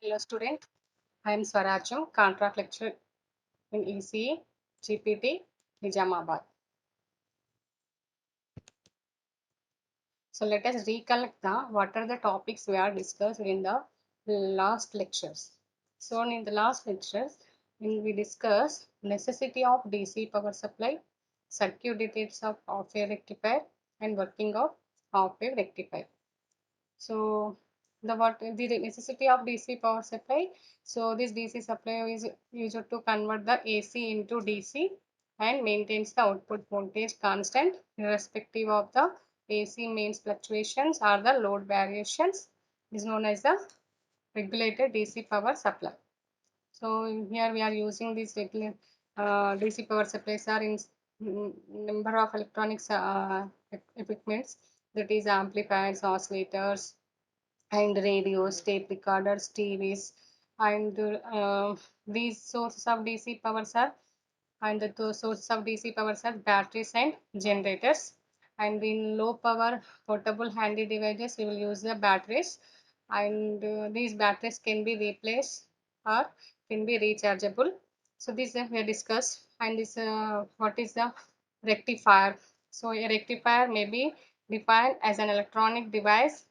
Hello student, I am Swarajam, contract lecturer in ECE, GPT, Nizamabad. So let us recollect what are the topics we are discussed in the last lectures. So in the last lectures, we discussed necessity of DC power supply, circuit details of half-wave rectifier and working of half-wave rectifier. So the necessity of DC power supply. So this DC supply is used to convert the AC into DC and maintains the output voltage constant irrespective of the AC mains fluctuations or the load variations. Is known as the regulated DC power supply. So here we are using these DC power supplies are in number of electronics equipments, that is amplifiers, oscillators, and radios, tape recorders, TVs, and these sources of DC powers are the sources of DC powers are batteries and generators. And in low power portable handy devices, we will use the batteries, and these batteries can be replaced or can be rechargeable. So this we discussed, and this what is the rectifier? So a rectifier may be defined as an electronic device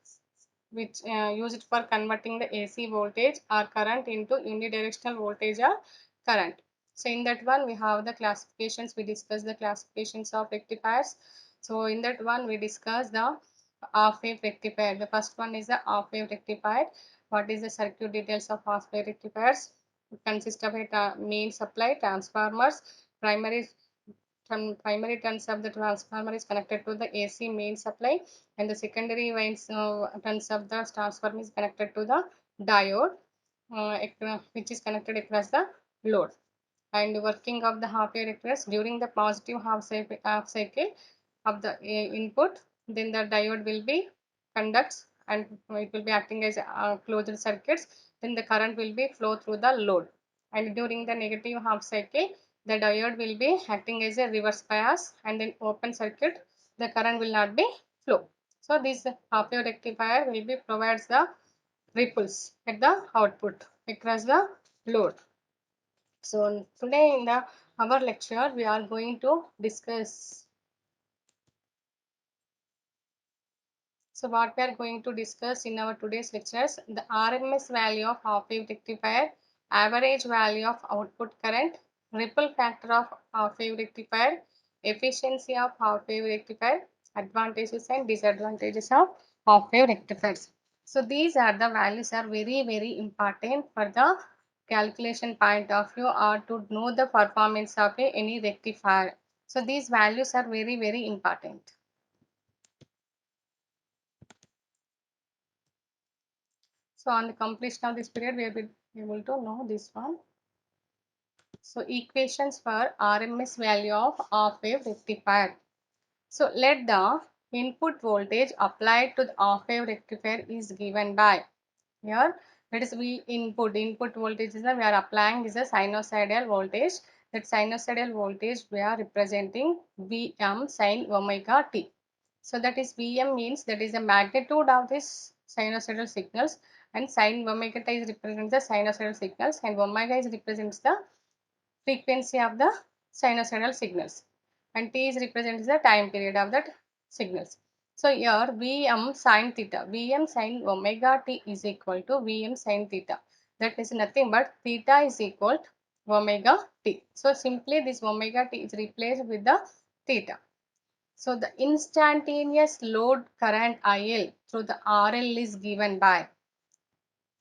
which used for converting the AC voltage or current into unidirectional voltage or current. So in that one we have the classifications. We discuss the classifications of rectifiers. So in that one we discuss the half wave rectifier. The first one is the half wave rectifier. What is the circuit details of half wave rectifiers? It consists of a main supply, transformers, primary primary turns of the transformer is connected to the AC main supply, and the secondary turns of the transformer is connected to the diode, which is connected across the load. And working of the half wave rectifiers during the positive half cycle of the input, then the diode will be conducts and it will be acting as closed circuits. Then the current will be flow through the load. And during the negative half cycle, the diode will be acting as a reverse bias, and then open circuit, the current will not be flow. So this half wave rectifier will be provides the ripples at the output across the load. So today in the our lecture we are going to discuss. So what we are going to discuss in our today's lectures, the RMS value of half wave rectifier, average value of output current, ripple factor of half wave rectifier, efficiency of half wave rectifier, advantages and disadvantages of half wave rectifiers. So these are the values are very important for the calculation point of view or to know the performance of any rectifier. So these values are very important. So on the completion of this period, we will be able to know this one. So equations for RMS value of half wave rectifier. So let the input voltage applied to the half wave rectifier is given by, here that is input voltage is we are applying is a sinusoidal voltage. That sinusoidal voltage we are representing Vm sin omega t. So that is Vm means that is the magnitude of this sinusoidal signals, and sin omega t is represents the sinusoidal signals, and omega is represents the frequency of the sinusoidal signals, and t is represents the time period of that signals. So here Vm sin theta, Vm sin omega t is equal to Vm sin theta. That is nothing but theta is equal to omega t. So simply this omega t is replaced with the theta. So the instantaneous load current IL through the RL is given by,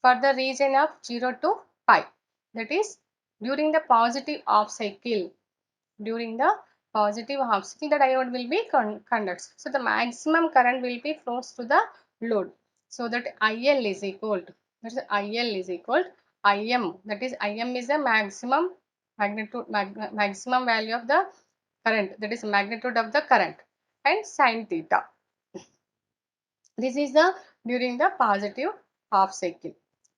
for the region of 0 to pi. That is during the positive half cycle. During the positive half cycle, the diode will be conducts. So the maximum current will be flows to the load. So that IL is equal to, that is IL is equal to Im. That is Im is the maximum magnitude, maximum value of the current. That is magnitude of the current, and sin theta. This is the during the positive half cycle.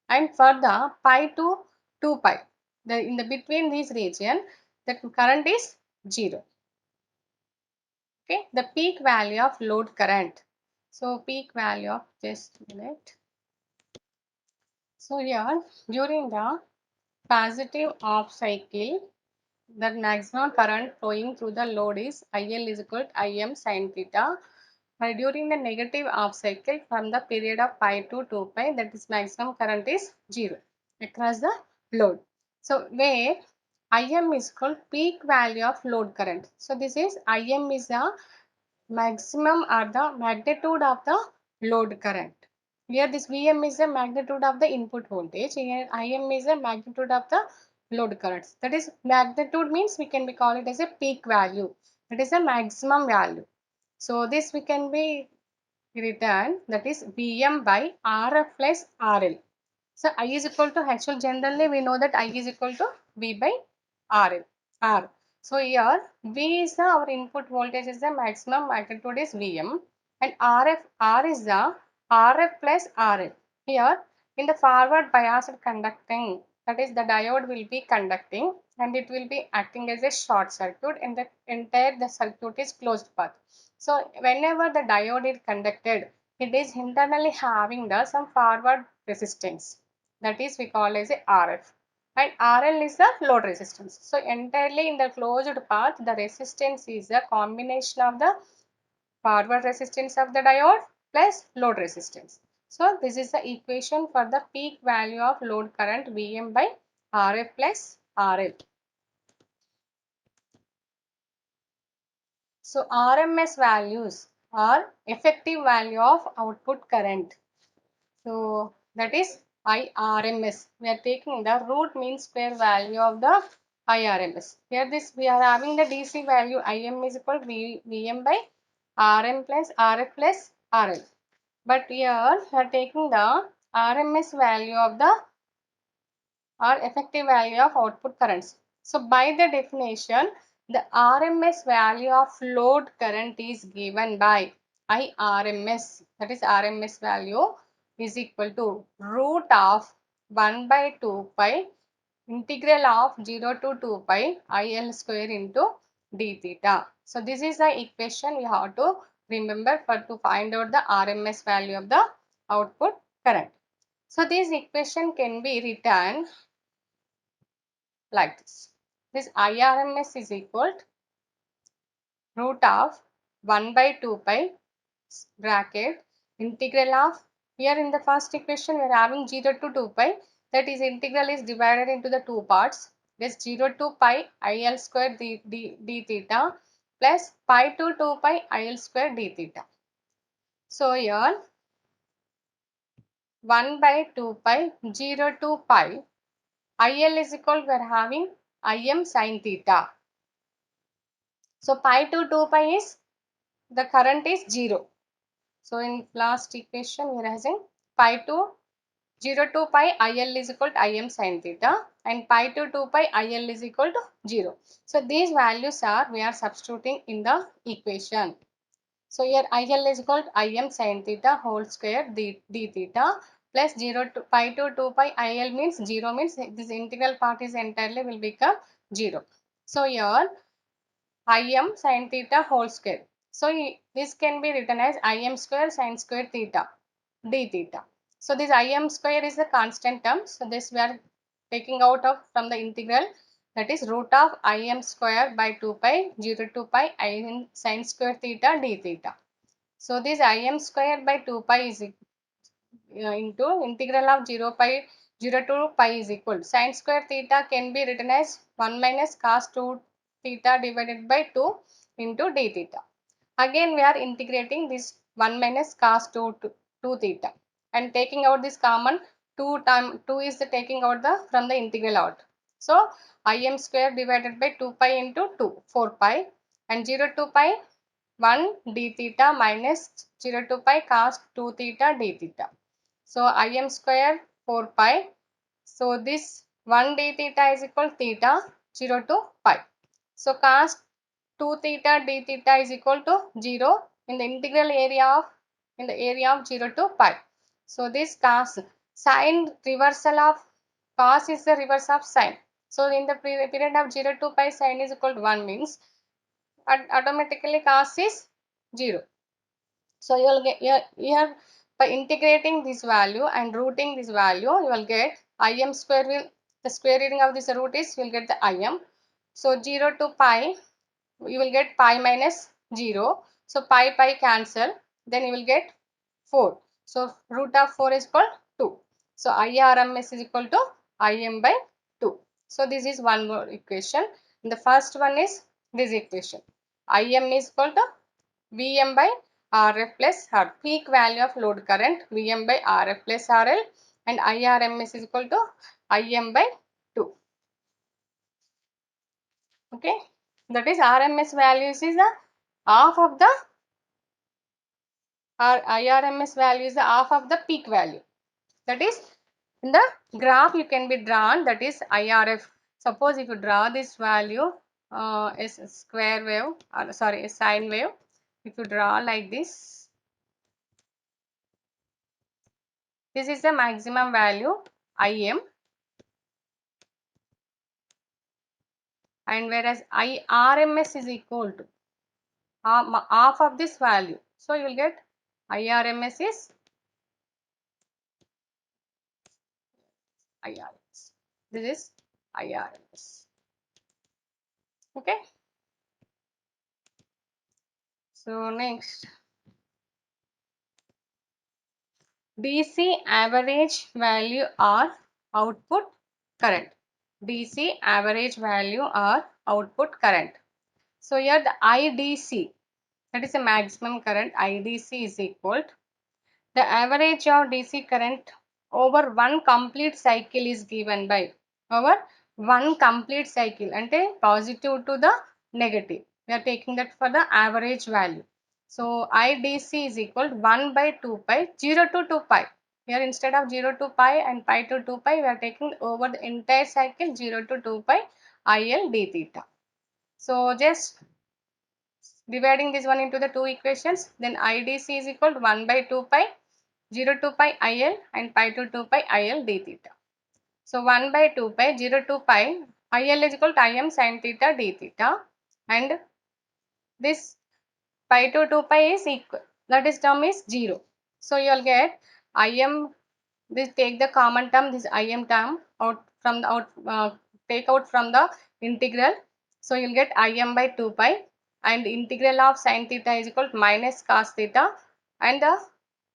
And for the pi to 2 pi, the in the between this region, the current is 0. Okay, the peak value of load current. So peak value of, just a minute. So here, during the positive off cycle, the maximum current flowing through the load is IL is equal to Im sin theta. But during the negative off cycle, from the period of pi to 2 pi, that is maximum current is 0 across the load. So where Im is called peak value of load current. So this is Im is the maximum or the magnitude of the load current. Here this Vm is the magnitude of the input voltage. Here Im is the magnitude of the load currents. That is magnitude means we can be call it as a peak value. That is a maximum value. So this we can be written that is Vm by Rf plus RL. So I is equal to actual generally we know that I is equal to V by RL. R. So here V is the our input voltage is the maximum magnitude is Vm and R is the Rf plus RL. Here in the forward biased conducting, that is the diode will be conducting and it will be acting as a short circuit and the entire the circuit is closed path. So whenever the diode is conducted, it is internally having the some forward resistance, that is we call as a RF, and RL is the load resistance. So entirely in the closed path, the resistance is a combination of the forward resistance of the diode plus load resistance. So this is the equation for the peak value of load current Vm by Rf plus RL. So RMS values are effective value of output current. So that is IRMS. We are taking the root mean square value of the IRMS. Here this we are having the DC value Im is equal to Vm by Rm plus Rf plus RL. But here we are taking the RMS value of the or effective value of output currents. So by the definition, the RMS value of load current is given by IRMS, that is RMS value is equal to root of 1 by 2 pi integral of 0 to 2 pi IL square into d theta. So this is the equation we have to remember for to find out the RMS value of the output current. So this equation can be written like this. This IRMS is equal to root of 1 by 2 pi bracket integral of, here in the first equation we are having 0 to 2 pi, that is integral is divided into the two parts. This 0 to pi IL square d theta plus pi to 2 pi IL square d theta. So here 1 by 2 pi 0 to pi IL is equal, we are having Im sin theta. So pi to 2 pi is the current is 0. So in last equation we are having pi to 0 to pi IL is equal to Im sin theta and pi to 2 pi IL is equal to 0. So these values are we are substituting in the equation. So here IL is equal to Im sin theta whole square d theta plus 0 to pi to 2 pi IL means 0 means this integral part is entirely will become 0. So here Im sin theta whole square. So this can be written as Im square sin square theta d theta. So this Im square is the constant term. So this we are taking out of from the integral, that is root of Im square by 2 pi 0 to pi Im sin square theta d theta. So this Im square by 2 pi is into integral of 0 to pi is equal. Sin square theta can be written as 1 minus cos 2 theta divided by 2 into d theta. Again we are integrating this 1 minus cos 2 theta and taking out this common 2 is the taking out the from the integral out. So Im square divided by 2 pi into 2 4 pi and 0 to pi 1 d theta minus 0 to pi cos 2 theta d theta. So Im square 4 pi. So this 1 d theta is equal theta 0 to pi. So cos 2 theta d theta is equal to 0 in the integral area of 0 to pi. So this cos sine reversal of cos is the reverse of sine. So in the period of 0 to pi sine is equal to 1 means automatically cos is 0. So you will get here By integrating this value and rooting this value, you will get Im square will, the square root of this root is, you will get the Im. So 0 to pi, you will get pi minus 0. So pi cancel, then you will get 4. So root of 4 is equal 2. So IRMS is equal to Im by 2. So this is one more equation. And the first one is this equation. Im is equal to Vm by Rf plus R. Peak value of load current Vm by Rf plus RL, and IRMS is equal to Im by 2. Okay. That is RMS values is the half of the, or IRMS value is the half of the peak value. That is, in the graph you can be drawn, that is IRF. Suppose if you draw this value is a square wave, or sorry, a sine wave. If you draw like this is the maximum value Im, and whereas IRMS is equal to half of this value. So you will get IRMS is IRMS. This is IRMS. Okay. So next, DC average value or output current. DC average value or output current. So here the IDC, that is the maximum current, IDC is equal to the average of DC current over one complete cycle is given by, over one complete cycle, ante positive to the negative. We are taking that for the average value. So IDC is equal to 1 by 2 pi, 0 to 2 pi. Here instead of 0 to pi and pi to 2 pi, we are taking over the entire cycle 0 to 2 pi IL d theta. So just dividing this one into the two equations, then IDC is equal to 1 by 2 pi 0 to pi IL and pi to 2 pi IL d theta. So 1 by 2 pi 0 to pi IL is equal to Im sin theta d theta, and this pi to 2 pi is equal, that is term is 0. So you will get Im, this take the common term, this Im term out from the take out from the integral. So you will get Im by 2 pi, and integral of sin theta is equal to minus cos theta, and the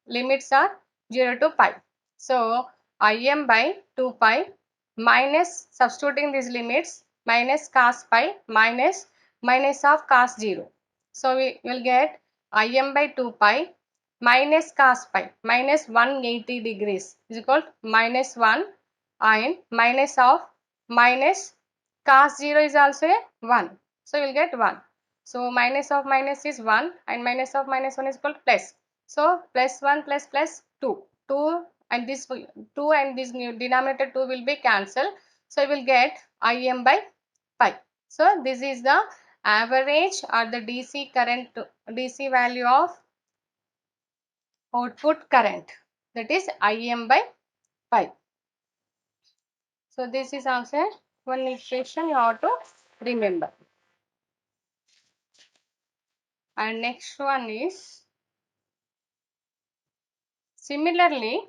limits are 0 to pi. So Im by 2 pi minus, substituting these limits, minus cos pi minus minus of cos 0. So we will get Im by 2 pi minus cos pi minus 180 degrees is equal to minus 1, and minus of minus cos 0 is also a 1. So you will get 1. So minus of minus is 1, and minus of minus 1 is equal to plus. So plus 1 plus plus 2. 2 and this 2 and this new denominator 2 will be cancelled. So you will get Im by pi. So this is the average or the DC current, DC value of output current, that is Im by pi. So this is also one equation you have to remember. And next one is, similarly,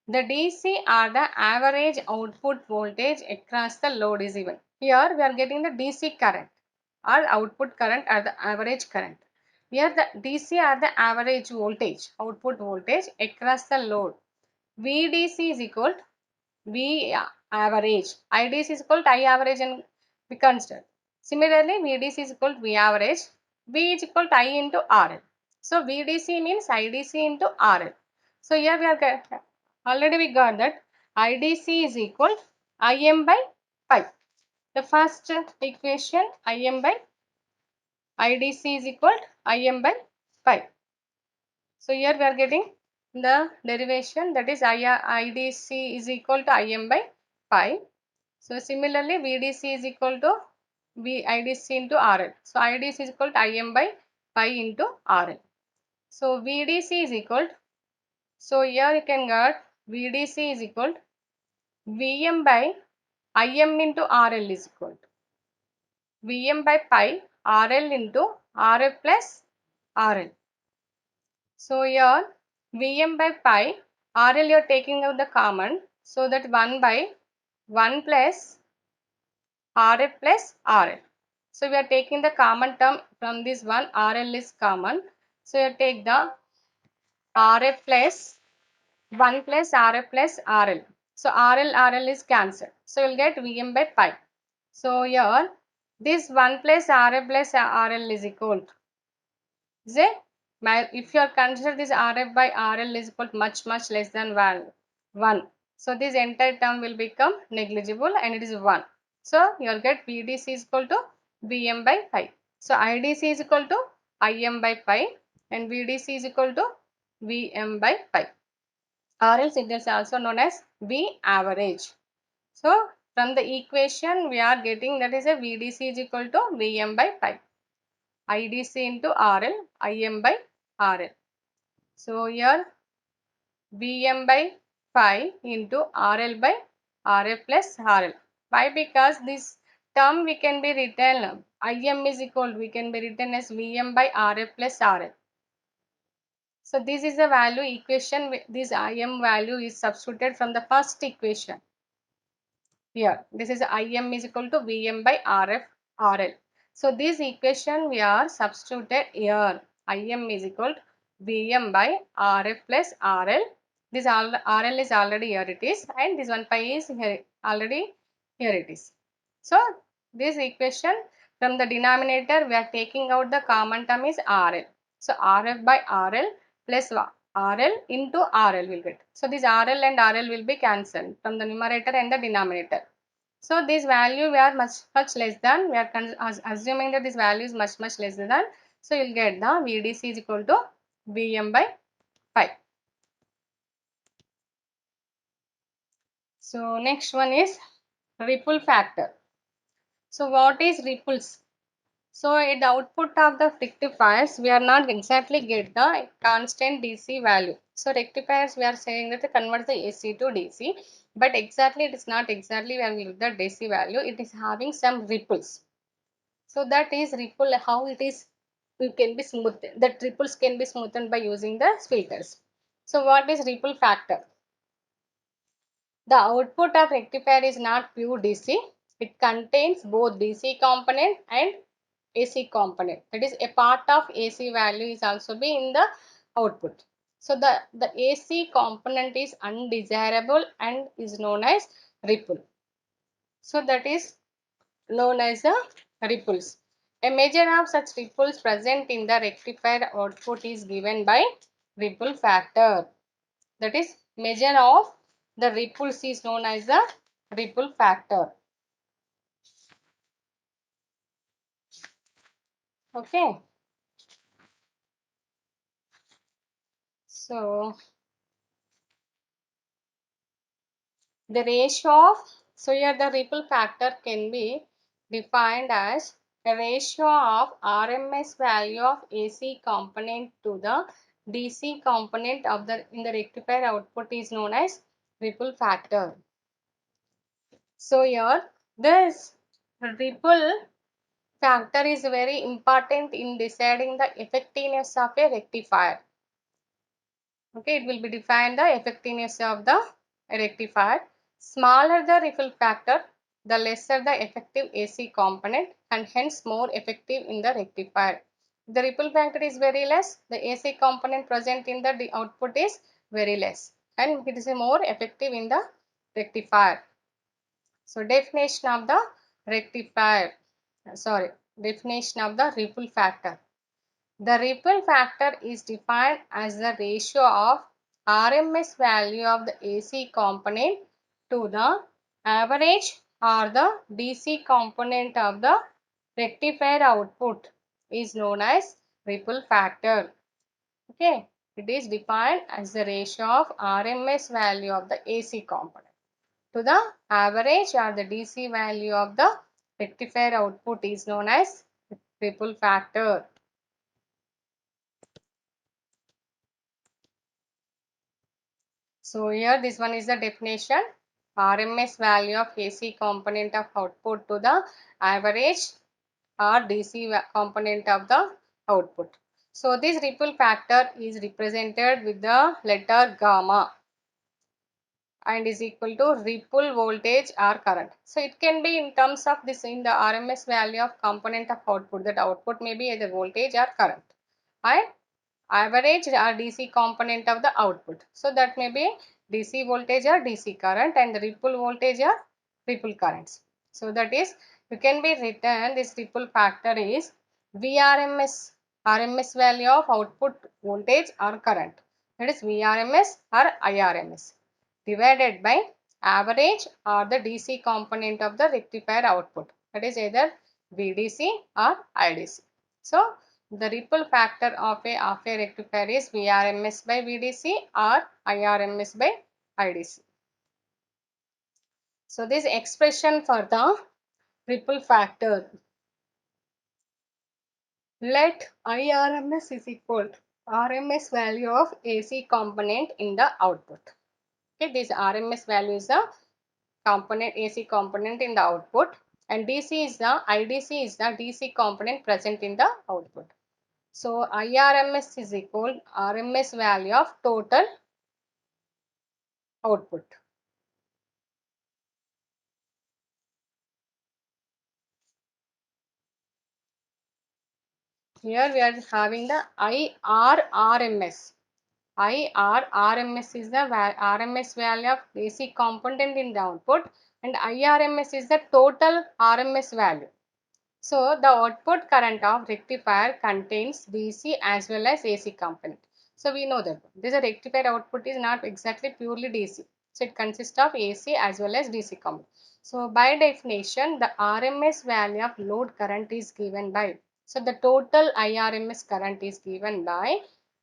the DC or the average output voltage across the load is given. Here we are getting the DC current or output current or the average current. Here the DC or the average voltage, output voltage across the load. VDC is equal to V average. IDC is equal to I average, and we consider. Similarly, VDC is equal to V average. V is equal to I into RL. So VDC means IDC into RL. So here we are already we got that IDC is equal to Im by pi. The first equation, Im by IDC is equal to Im by pi. So here we are getting the derivation, that is IDC is equal to Im by pi. So similarly VDC is equal to IDC into RL. So IDC is equal to Im by pi into RL. So VDC is equal to, so here you can get VDC is equal to Vm by Im into RL is equal to Vm by pi RL into RL plus RL. So here Vm by pi, RL you are taking out the common, so that 1 by 1 plus RF plus RL. So we are taking the common term from this one, RL is common. So you take the RF plus 1 plus RF plus RL. So RL is cancelled. So you will get Vm by pi. So here this 1 plus RF plus RL is equal to, is it? If you are consider this RF by RL is equal to much less than 1. So this entire term will become negligible and it is 1. So you will get VDC is equal to Vm by pi. So IDC is equal to Im by pi and VDC is equal to Vm by pi. Or else it is also known as V average. So from the equation we are getting that is a VDC is equal to Vm by pi. IDC into RL, Im by RL. So here Vm by pi into RL by RF plus RL. Why? Because this term we can be written Im is equal, we can be written as Vm by RF plus RL. So this is the value equation, this Im value is substituted from the first equation. Here this is Im is equal to Vm by RF RL. So this equation we are substituted here. Im is equal to Vm by RF plus RL. This RL is already here it is, and this one pi is here already here it is. So this equation from the denominator we are taking out the common term is RL. So RF by RL plus RL into RL will get. So this RL and RL will be cancelled from the numerator and the denominator. So this value we are much less than, we are assuming that this value is much less than. So you will get the VDC is equal to Vm by pi. So next one is ripple factor. So what is ripples? So at the output of the rectifiers, we are not exactly get the constant DC value. So rectifiers, we are saying that they convert the AC to DC, but exactly it is not exactly when we get the DC value. It is having some ripples. So that is ripple, how it is, it can be smoothed. The ripples can be smoothed by using the filters. So what is ripple factor? The output of rectifier is not pure DC. It contains both DC component and AC component. That is a part of AC value is also be in the output. So the AC component is undesirable and is known as ripple. So that is known as the ripples. A measure of such ripples present in the rectifier output is given by ripple factor. That is measure of the ripples is known as the ripple factor. Okay. So the ratio of, so here the ripple factor can be defined as the ratio of RMS value of AC component to the DC component of the in the rectifier output is known as ripple factor. So here this ripple factor is very important in deciding the effectiveness of a rectifier. Okay, it will be defined the effectiveness of the rectifier. Smaller the ripple factor, the lesser the effective AC component and hence more effective in the rectifier. The ripple factor is very less, the AC component present in the output is very less and it is more effective in the rectifier. So definition of the rectifier, definition of the ripple factor. The ripple factor is defined as the ratio of RMS value of the AC component to the average or the DC component of the rectifier output is known as ripple factor. Okay, it is defined as the ratio of RMS value of the AC component to the average or the DC value of the rectifier output is known as ripple factor. So here this one is the definition, RMS value of AC component of output to the average or DC component of the output. So this ripple factor is represented with the letter gamma and is equal to ripple voltage or current. So it can be in terms of this in the RMS value of component of output, that output may be either voltage or current, and average or DC component of the output. So that may be DC voltage or DC current and the ripple voltage or ripple currents. So that is, you can be written this ripple factor is VRMS, RMS value of output voltage or current, that is VRMS or IRMS, divided by average or the DC component of the rectifier output, that is either VDC or IDC. So the ripple factor of a rectifier is VRMS by VDC or IRMS by IDC. So this expression for the ripple factor, let IRMS is equal to RMS value of AC component in the output. Okay, this RMS value is the component, AC component in the output, and DC is the IDC is the DC component present in the output. So IRMS is equal to RMS value of total output. Here we are having the IRRMS. IRRMS is the RMS value of AC component in the output, and IRMS is the total RMS value. So the output current of rectifier contains DC as well as AC component. So we know that this rectifier output is not exactly purely DC. So it consists of AC as well as DC component. So by definition, the RMS value of load current is given by, so the total IRMS current is given by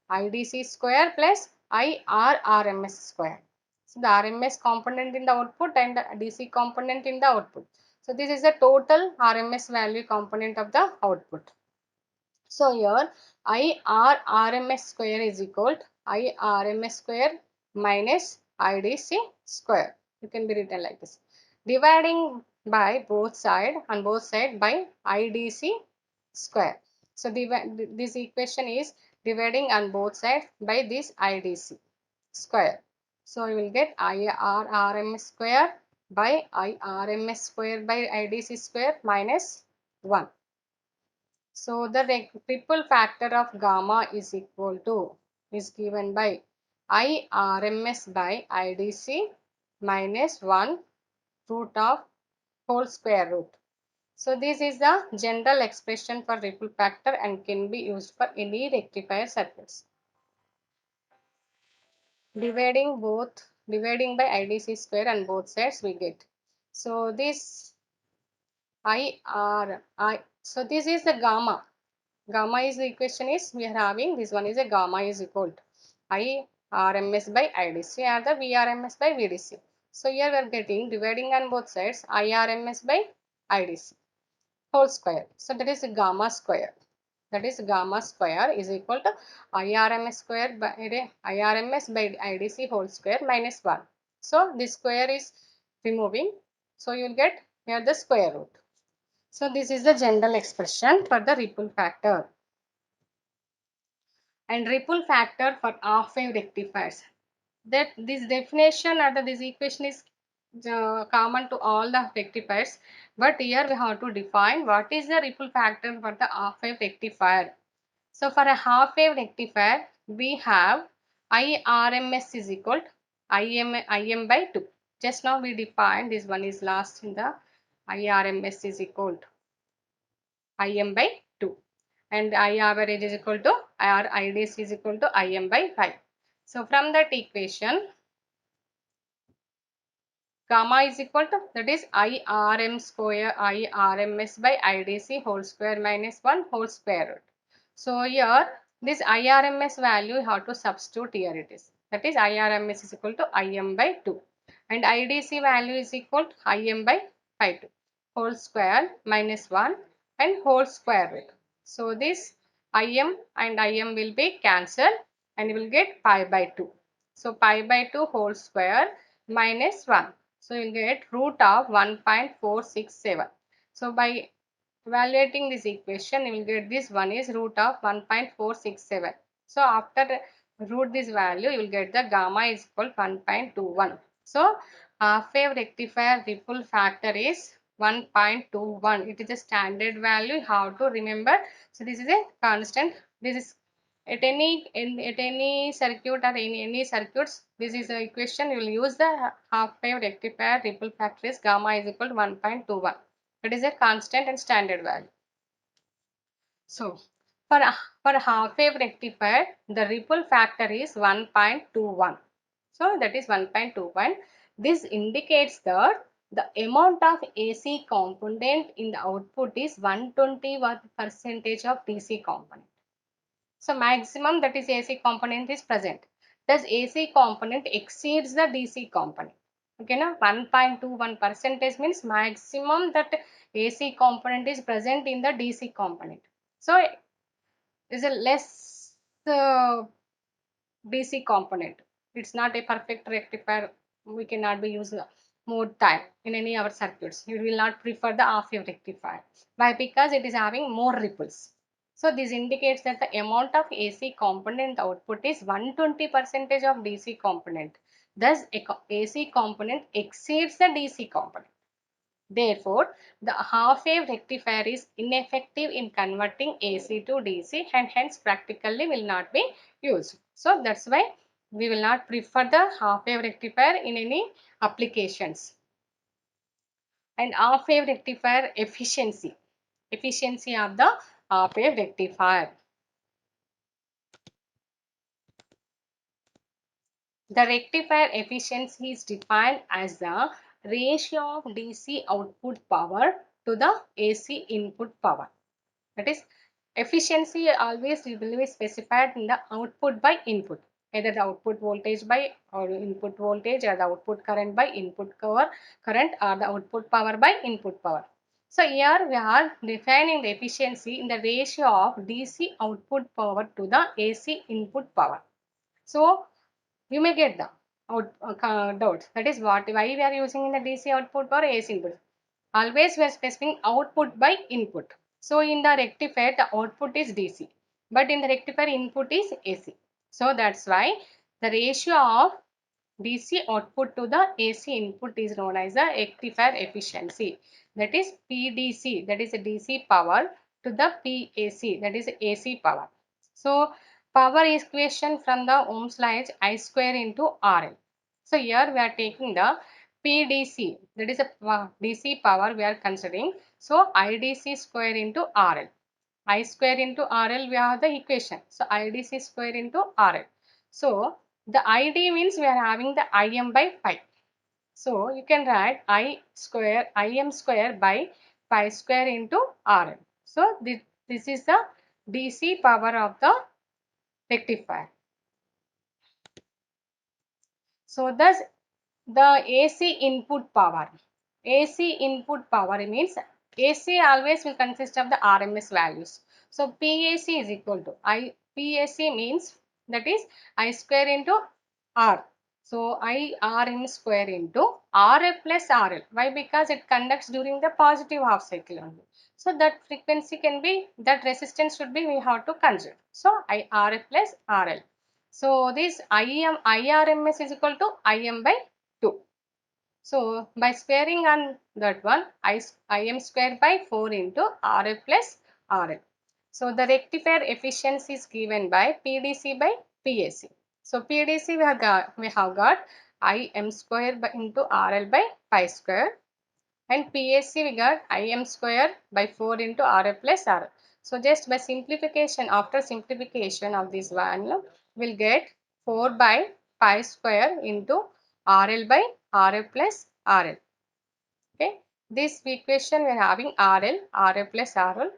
IDC square plus IRRMS square. So the RMS component in the output and the DC component in the output. So this is the total RMS value component of the output. So here IRRMS square is equal to IRMS square minus IDC square. You can be written like this. Dividing by both side, on both side by IDC square. So this equation is dividing on both sides by this IDC square. So you will get IRRMS square by IRMS square by IDC square minus 1. So the ripple factor of gamma is equal to, is given by IRMS by IDC minus 1 root of whole square root. So this is the general expression for ripple factor and can be used for any rectifier circuits. Dividing by IDC square on both sides we get. So this so this is the gamma. Gamma is the equation is we are having, this one is a gamma is equal to IRMS by IDC or the VRMS by VDC. So here we are getting dividing on both sides IRMS by IDC whole square. So that is gamma square. That is gamma square is equal to IRMS square by IRMS by IDC whole square minus 1. So this square is removing. So you will get here the square root. So this is the general expression for the ripple factor. And ripple factor for half wave rectifiers. That this definition or this equation is common to all the rectifiers, but here we have to define what is the ripple factor for the half wave rectifier. So for a half wave rectifier, we have IRMS is equal to IM by 2. Just now we defined this one is last in the IRMS is equal to Im by 2 and I average is equal to R IDS is equal to Im by 5. So from that equation, gamma is equal to, that is IRM square IRMS by IDC whole square minus 1 whole square root. So here this IRMS value you have to substitute here it is. That is IRMS is equal to Im by 2 and IDC value is equal to Im by 5 whole square minus 1 and whole square root. So this Im and Im will be cancelled and you will get pi by 2. So pi by 2 whole square minus 1. So you will get root of 1.467. So by evaluating this equation, you will get this one is root of 1.467. So after root this value, you will get the gamma is equal to 1.21. So half wave rectifier ripple factor is 1.21. It is a standard value. How to remember? So this is a constant. This is at any circuit or any circuits. This is the equation. You will use the half wave rectifier ripple factor is gamma is equal to 1.21. It is a constant and standard value. So for for half wave rectifier, the ripple factor is 1.21. So that is 1.21. This indicates that the amount of AC component in the output is 120% of DC component. So maximum that is AC component is present. Thus AC component exceeds the DC component. Okay, now 1.21 percentage means maximum that AC component is present in the DC component. So is a less DC component. It's not a perfect rectifier. We cannot be used more time in any of our circuits. You will not prefer the half wave rectifier. Why? Because it is having more ripples. So this indicates that the amount of AC component output is 120% of DC component. Thus, AC component exceeds the DC component. Therefore, the half-wave rectifier is ineffective in converting AC to DC and hence practically will not be used. So, that's why we will not prefer the half-wave rectifier in any applications. And half-wave rectifier efficiency. Efficiency of the half-wave rectifier. The rectifier efficiency is defined as the ratio of DC output power to the AC input power. That is, efficiency always will be specified in the output by input, either the output voltage by or input voltage or the output current by input current or the output power by input power. So here we are defining the efficiency in the ratio of DC output power to the AC input power. So you may get the doubts. That is what why we are using in the DC output or AC input. Always we are specifying output by input. So in the rectifier the output is DC, but in the rectifier input is AC. So that's why the ratio of DC output to the AC input is known as the rectifier efficiency. That is PDC, that is a DC power to the PAC, that is AC power. So power equation from the Ohm's law is I square into RL. So here we are taking the PDC, that is a DC power we are considering. So IDC square into RL. I square into RL we have the equation. So IDC square into RL. So the ID means we are having the Im by pi. So you can write Im square by pi square into RL. So this is the DC power of the rectifier. So thus the AC input power. AC input power means AC always will consist of the RMS values. So PAC is equal to PAC means that is I square into R. So IRM square into RF plus RL. Why? Because it conducts during the positive half cycle only. So that frequency can be, that resistance should be we have to consider. So IRF plus RL. So this IRMS is equal to Im by 2. So by squaring on that one, Im square by 4 into RF plus RL. So the rectifier efficiency is given by PDC by PAC. So PDC we have got Im square by into RL by pi square, and PAC we got Im square by 4 into RF plus RL. So just by simplification, after simplification of this value, we'll get 4 by pi square into RL by RF plus RL. Okay, this equation we are having RL, RL plus RL.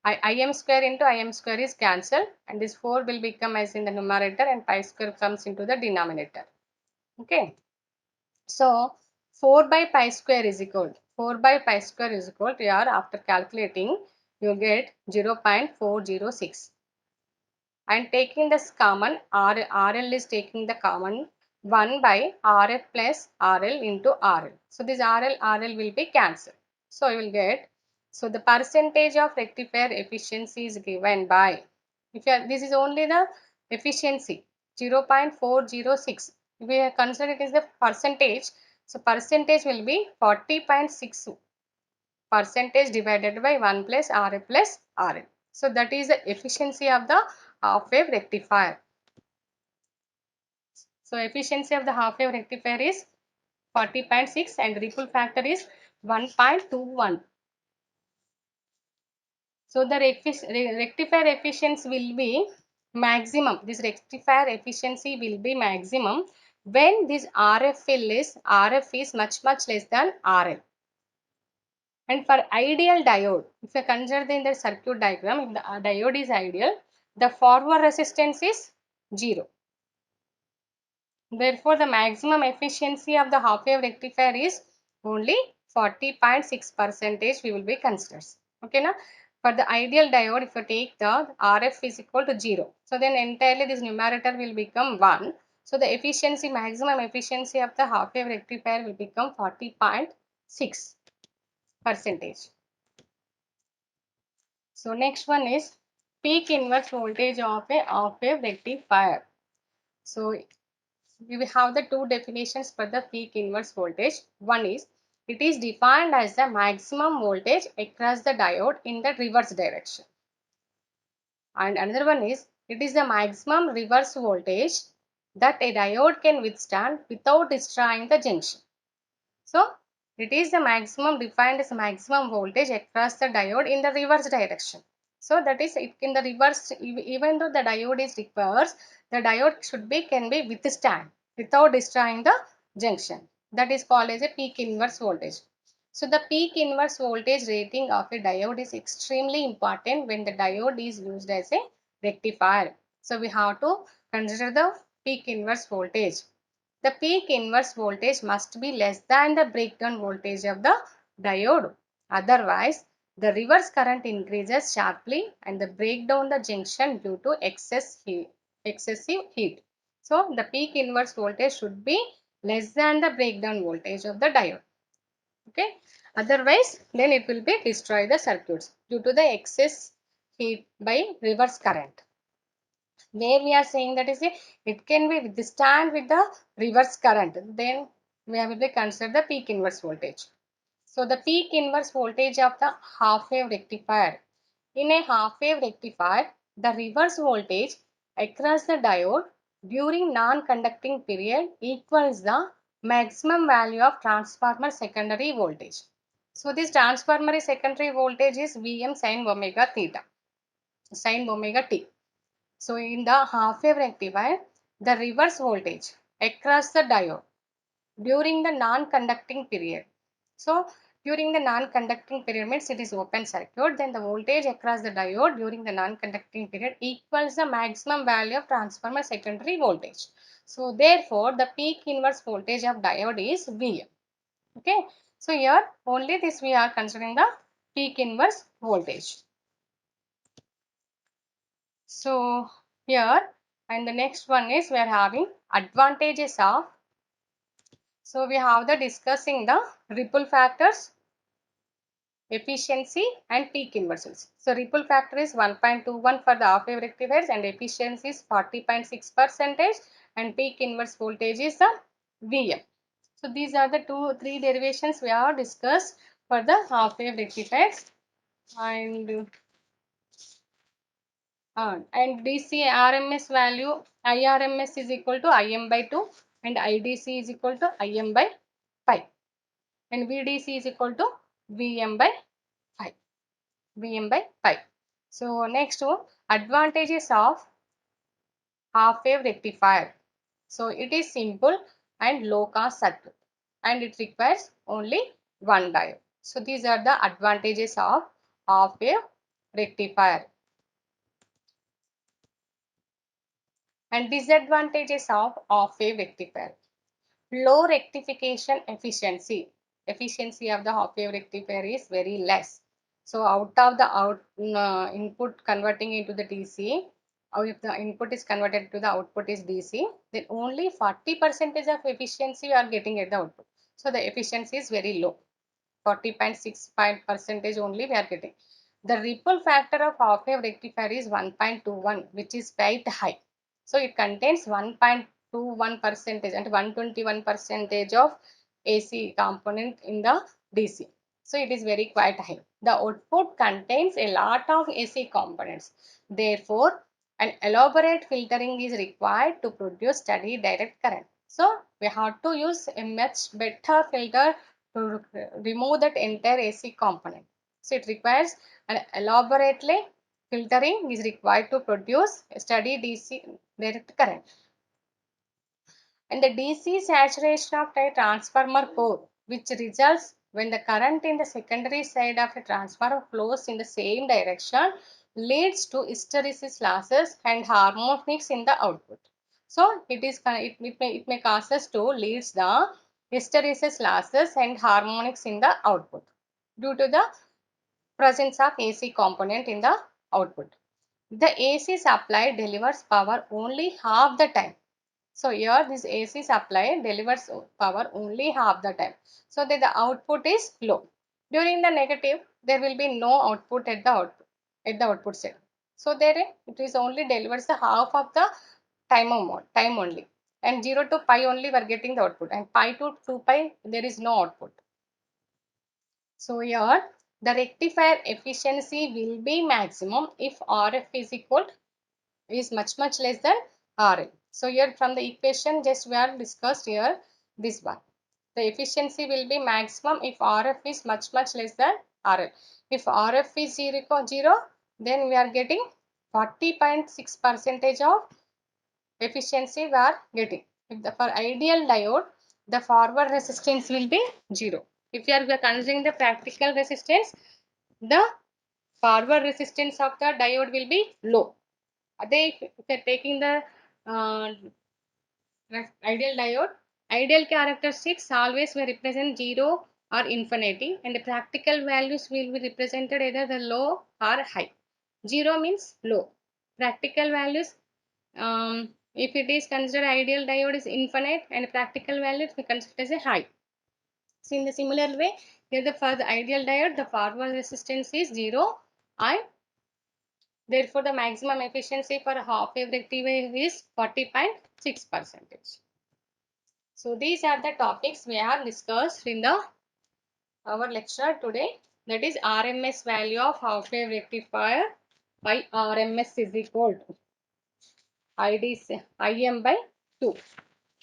Im square into Im square is cancelled, and this 4 will become as in the numerator and pi square comes into the denominator. Okay, so 4 by pi square is equal 4 by pi square is equal to here after calculating you get 0.406, and taking this common RL is taking the common 1 by RF plus RL into RL. So this RL will be cancelled. So you will get So the percentage of rectifier efficiency is given by, if you are, this is only the efficiency 0.406. If we consider it is the percentage, so percentage will be 40.6 percentage divided by 1 plus RA plus RL. So that is the efficiency of the half wave rectifier. So efficiency of the half wave rectifier is 40.6 and ripple factor is 1.21. So the rectifier efficiency will be maximum. This rectifier efficiency will be maximum when this RF is much less than RL. And for ideal diode, if you consider in the circuit diagram, if the diode is ideal, the forward resistance is 0. Therefore, the maximum efficiency of the half wave rectifier is only 40.6 percentage we will be considered. Okay, now for the ideal diode, if you take the RF is equal to 0, so then entirely this numerator will become 1. So the efficiency, maximum efficiency of the half wave rectifier will become 40.6 percentage. So next one is peak inverse voltage of a half wave rectifier. So we will have the two definitions for the peak inverse voltage. One is, it is defined as the maximum voltage across the diode in the reverse direction. And another one is, it is the maximum reverse voltage that a diode can withstand without destroying the junction. So it is the maximum defined as maximum voltage across the diode in the reverse direction. So that is, it in the reverse, even though the diode is reverse, the diode can be withstand without destroying the junction. That is called as a peak inverse voltage. So the peak inverse voltage rating of a diode is extremely important when the diode is used as a rectifier. So we have to consider the peak inverse voltage. The peak inverse voltage must be less than the breakdown voltage of the diode. Otherwise, the reverse current increases sharply and the break down the junction due to excessive heat. So, the peak inverse voltage should be less than the breakdown voltage of the diode. Okay. Otherwise, then it will be destroy the circuits due to the excess heat by reverse current. Where we are saying that is it can be withstand with the reverse current, then we will be consider the peak inverse voltage. So the peak inverse voltage of the half wave rectifier. In a half wave rectifier, the reverse voltage across the diode during non-conducting period equals the maximum value of transformer secondary voltage. So this transformer secondary voltage is Vm sin omega theta, sin omega t. So in the half wave rectifier, the reverse voltage across the diode during the non-conducting period. So during the non-conducting period means it is open circuit, then the voltage across the diode during the non-conducting period equals the maximum value of transformer secondary voltage. So therefore the peak inverse voltage of diode is Vm. Okay. So here only this we are considering the peak inverse voltage. So here, and the next one is we are having advantages of. So we have the discussing the ripple factors, efficiency and peak inversions. So ripple factor is 1.21 for the half wave rectifiers and efficiency is 40.6 percentage and peak inverse voltage is the Vm. So these are the three derivations we have discussed for the half wave rectifiers. And DC RMS value, IRMS is equal to Im by 2 and IDC is equal to Im by pi and VDC is equal to Vm by pi. Vm by pi. So next one, advantages of half wave rectifier. So it is simple and low cost circuit and it requires only one diode. So these are the advantages of half wave rectifier. And disadvantages of half wave rectifier. Low rectification efficiency. Efficiency of the half wave rectifier is very less. So out of the input converting into the DC, or if the input is converted to the output is DC, then only 40% of efficiency you are getting at the output. So the efficiency is very low. 40.65% only we are getting. The ripple factor of half wave rectifier is 1.21, which is quite high. So it contains 1.21 percentage and 121 percentage of AC component in the DC. So it is very quite high. The output contains a lot of AC components. Therefore, an elaborate filtering is required to produce steady direct current. So we have to use a much better filter to remove that entire AC component. So it requires an elaborately filtering is required to produce a steady DC direct current. And the DC saturation of a transformer core, which results when the current in the secondary side of a transformer flows in the same direction, leads to hysteresis losses and harmonics in the output. So it may cause us to leads the hysteresis losses and harmonics in the output due to the presence of AC component in the output. The AC supply delivers power only half the time. So here this AC supply delivers power only half the time. So that the output is low. During the negative, there will be no output at the output side. So there it is only delivers the half of the time only. And 0 to pi only we are getting the output, and pi to 2 pi there is no output. So here the rectifier efficiency will be maximum if RF is much less than RL. So here from the equation just we are discussed here this one. The efficiency will be maximum if RF is much less than RL. If RF is 0, then we are getting 40.6 percentage of efficiency we are getting. If the, for ideal diode, the forward resistance will be 0. If we are considering the practical resistance, the forward resistance of the diode will be low. If you are taking the ideal diode, ideal characteristics always will represent 0 or infinity, and the practical values will be represented either the low or high. 0 means low. Practical values, if it is considered ideal diode is infinite, and practical values we consider as a high. So in the similar way, here for the ideal diode, the forward resistance is 0, and therefore the maximum efficiency for half wave rectifier is 40.6 percentage. So these are the topics we have discussed in the our lecture today, that is RMS value of half wave rectifier by RMS is equal to IDC IM by 2.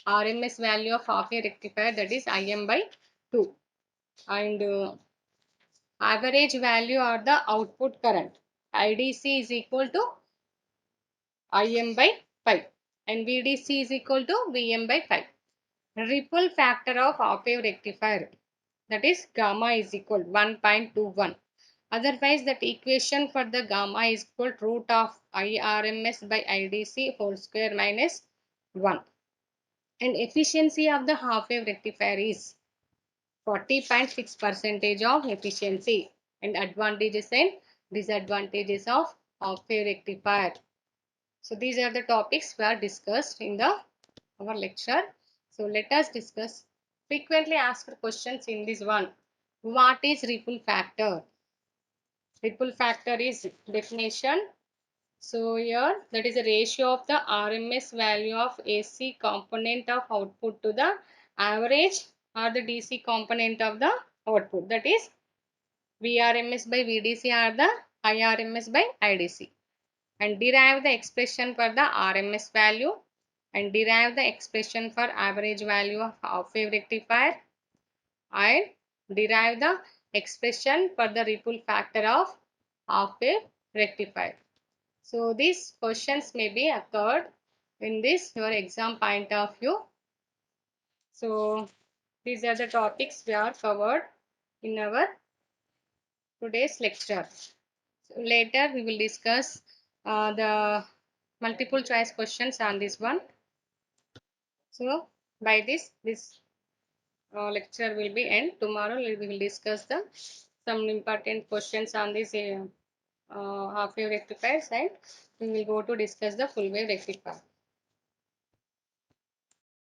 RMS value of half wave rectifier, that is IM by 2, and average value or the output current IDC is equal to IM by 5 and VDC is equal to VM by 5. Ripple factor of half wave rectifier, that is gamma is equal 1.21. Otherwise that equation for the gamma is equal to root of IRMS by IDC whole square minus 1. And efficiency of the half wave rectifier is 40.6 percentage of efficiency. And advantages and disadvantages of half wave rectifier. So these are the topics we are discussed in the our lecture. So let us discuss frequently asked questions in this one. What is ripple factor? Ripple factor is definition. So here that is a ratio of the RMS value of AC component of output to the average or the DC component of the output, that is VRMS by VDC or the IRMS by IDC, and derive the expression for the RMS value and derive the expression for average value of half wave rectifier and derive the expression for the ripple factor of half wave rectifier. So these questions may be occurred in this your exam point of view. So these are the topics we are covered in our today's lecture. So later we will discuss the multiple choice questions on this one. So by this lecture will be end. Tomorrow we will discuss the some important questions on this half wave rectifiers, and we will go to discuss the full wave rectifier.